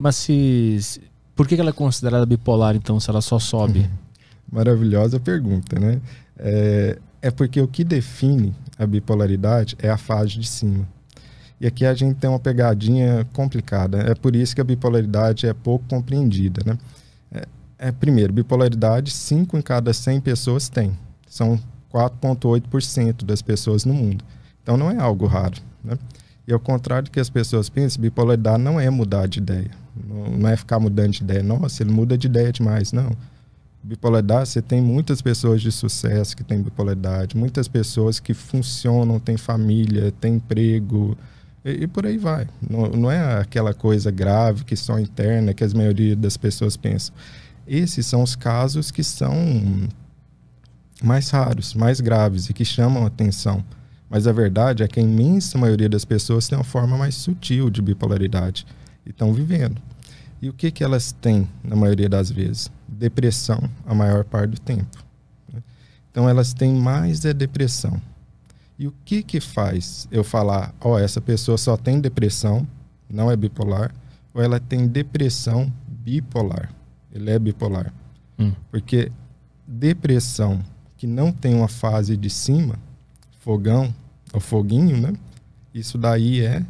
Mas por que ela é considerada bipolar, então, se ela só sobe? Maravilhosa pergunta, né? É porque o que define a bipolaridade é a fase de cima. E aqui a gente tem uma pegadinha complicada. É por isso que a bipolaridade é pouco compreendida, né? Primeiro, bipolaridade, 5 em cada 100 pessoas têm. São 4,8% das pessoas no mundo. Então não é algo raro, né? E ao contrário do que as pessoas pensam, bipolaridade não é mudar de ideia. Não é ficar mudando de ideia. Nossa, ele muda de ideia demais. Não. Bipolaridade, você tem muitas pessoas de sucesso que têm bipolaridade, muitas pessoas que funcionam, têm família, têm emprego, e por aí vai. Não é aquela coisa grave que só interna, que a maioria das pessoas pensam. Esses são os casos que são mais raros, mais graves e que chamam a atenção. Mas a verdade é que a imensa maioria das pessoas tem uma forma mais sutil de bipolaridade e estão vivendo. E o que elas têm, na maioria das vezes? Depressão, a maior parte do tempo. Então, elas têm mais depressão. E o que faz eu falar, essa pessoa só tem depressão, não é bipolar, ou ela tem depressão bipolar? Ele é bipolar. Porque depressão que não tem uma fase de cima, fogão, ou foguinho, né? Isso daí é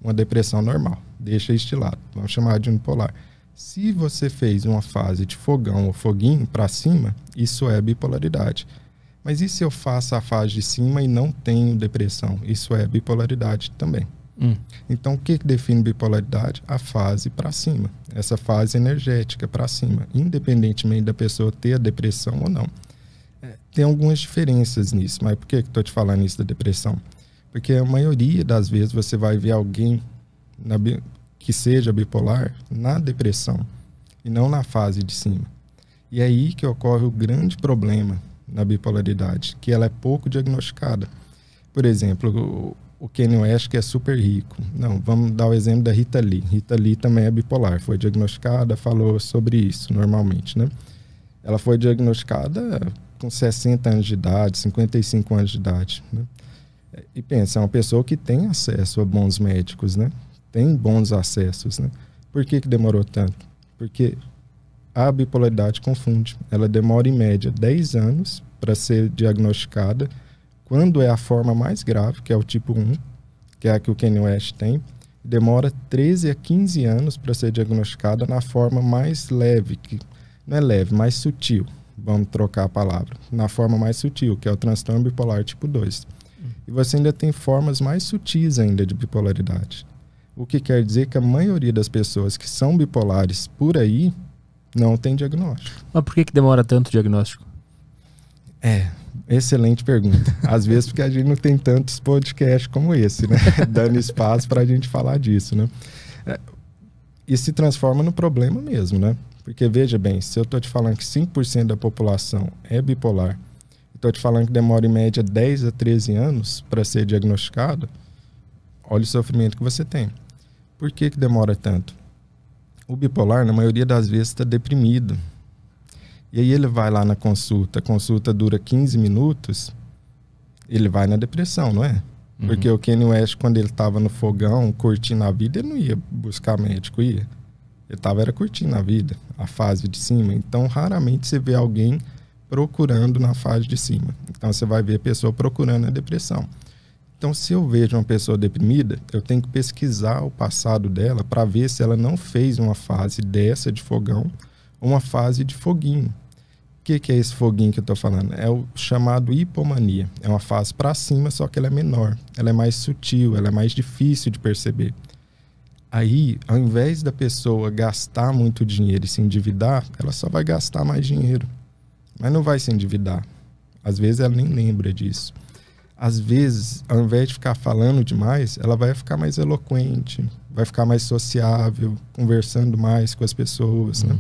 uma depressão normal. Deixa estilado. Vamos chamar de unipolar. Se você fez uma fase de fogão ou foguinho para cima, isso é bipolaridade. Mas e se eu faço a fase de cima e não tenho depressão? Isso é bipolaridade também. Então, o que define bipolaridade? A fase para cima. Essa fase energética para cima. Independentemente da pessoa ter a depressão ou não. Tem algumas diferenças nisso. Mas por que estou te falando isso da depressão? Porque a maioria das vezes você vai ver alguém que seja bipolar na depressão e não na fase de cima. E é aí que ocorre o grande problema na bipolaridade, que ela é pouco diagnosticada. Por exemplo, o Kanye West, que é super rico. Não, vamos dar o exemplo da Rita Lee. Rita Lee também é bipolar, foi diagnosticada, falou sobre isso normalmente, né? Ela foi diagnosticada com 60 anos de idade, 55 anos de idade, né? E pensa, é uma pessoa que tem acesso a bons médicos, né? Tem bons acessos, né? Por que demorou tanto? Porque a bipolaridade confunde. Ela demora, em média, 10 anos para ser diagnosticada. Quando é a forma mais grave, que é o tipo 1, que é a que o Kanye West tem, demora 13 a 15 anos para ser diagnosticada na forma mais leve, que não é leve, mais sutil. Vamos trocar a palavra. Na forma mais sutil, que é o transtorno bipolar tipo 2. E você ainda tem formas mais sutis ainda de bipolaridade. O que quer dizer que a maioria das pessoas que são bipolares por aí não tem diagnóstico. Mas por que demora tanto o diagnóstico? Excelente pergunta. Às vezes porque a gente não tem tantos podcasts como esse, né? Dando espaço para a gente falar disso, né? E se transforma no problema mesmo, né? Porque veja bem, se eu estou te falando que 5% da população é bipolar, estou te falando que demora em média 10 a 13 anos para ser diagnosticado, olha o sofrimento que você tem. Por que demora tanto? O bipolar, na maioria das vezes, está deprimido. E aí ele vai lá na consulta, a consulta dura 15 minutos, ele vai na depressão, não é? Porque o Kanye West, quando ele estava no fogão, curtindo a vida, ele não ia buscar médico, ia. Ele estava curtindo a vida, a fase de cima. Então, raramente você vê alguém procurando na fase de cima. Então, você vai ver a pessoa procurando a depressão. Então, se eu vejo uma pessoa deprimida, eu tenho que pesquisar o passado dela para ver se ela não fez uma fase dessa de fogão ou uma fase de foguinho. O que é esse foguinho que eu estou falando? É o chamado hipomania. É uma fase para cima, só que ela é menor. Ela é mais sutil, ela é mais difícil de perceber. Aí, ao invés da pessoa gastar muito dinheiro e se endividar, ela só vai gastar mais dinheiro. Mas não vai se endividar. Às vezes ela nem lembra disso. Às vezes, ao invés de ficar falando demais, ela vai ficar mais eloquente, vai ficar mais sociável, conversando mais com as pessoas, né?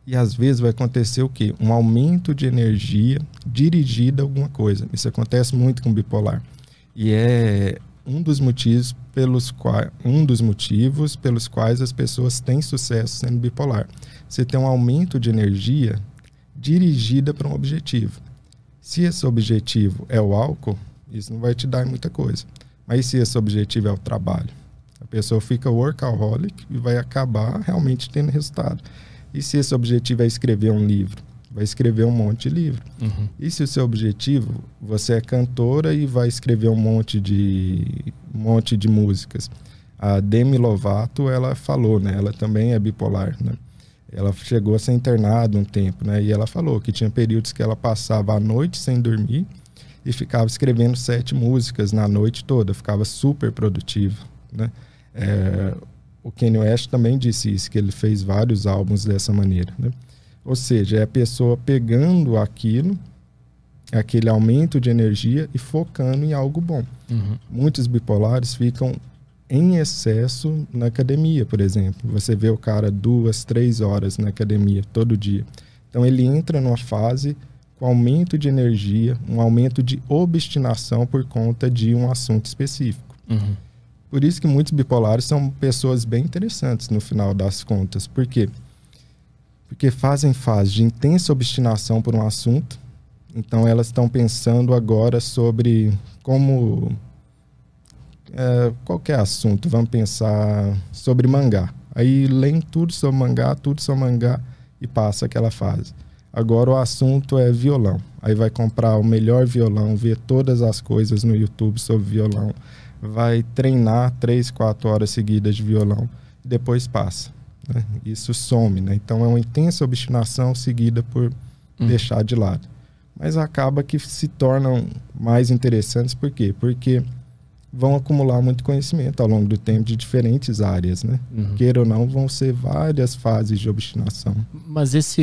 E às vezes vai acontecer o quê? Um aumento de energia dirigida a alguma coisa. Isso acontece muito com bipolar. E é um dos motivos pelos quais as pessoas têm sucesso sendo bipolar. Você tem um aumento de energia dirigida para um objetivo. Se esse objetivo é o álcool, isso não vai te dar muita coisa. Mas se esse objetivo é o trabalho? A pessoa fica workaholic e vai acabar realmente tendo resultado. E se esse objetivo é escrever um livro? Vai escrever um monte de livro. E se o seu objetivo, você é cantora e vai escrever um monte de músicas. A Demi Lovato, ela falou, né? Ela também é bipolar, né? Ela chegou a ser internada um tempo, né? E ela falou que tinha períodos que ela passava a noite sem dormir e ficava escrevendo 7 músicas na noite toda. Ficava super produtiva, né? O Kanye West também disse isso, que ele fez vários álbuns dessa maneira, né? Ou seja, é a pessoa pegando aquilo, aquele aumento de energia e focando em algo bom. Muitos bipolares ficam em excesso na academia, por exemplo. Você vê o cara 2, 3 horas na academia todo dia. Então ele entra numa fase com aumento de energia, um aumento de obstinação por conta de um assunto específico. Por isso que muitos bipolares são pessoas bem interessantes no final das contas. Por quê? Porque fazem fase de intensa obstinação por um assunto. Então elas estão pensando agora sobre como... qualquer assunto, vamos pensar sobre mangá. Aí leem tudo sobre mangá e passa aquela fase. Agora o assunto é violão. Aí vai comprar o melhor violão, ver todas as coisas no YouTube sobre violão. Vai treinar 3, 4 horas seguidas de violão e depois passa, né? Isso some, né? Então é uma intensa obstinação seguida por deixar de lado. Mas acaba que se tornam mais interessantes. Por quê? Porque vão acumular muito conhecimento ao longo do tempo de diferentes áreas, né? Queira ou não, vão ser várias fases de obstinação. Mas esse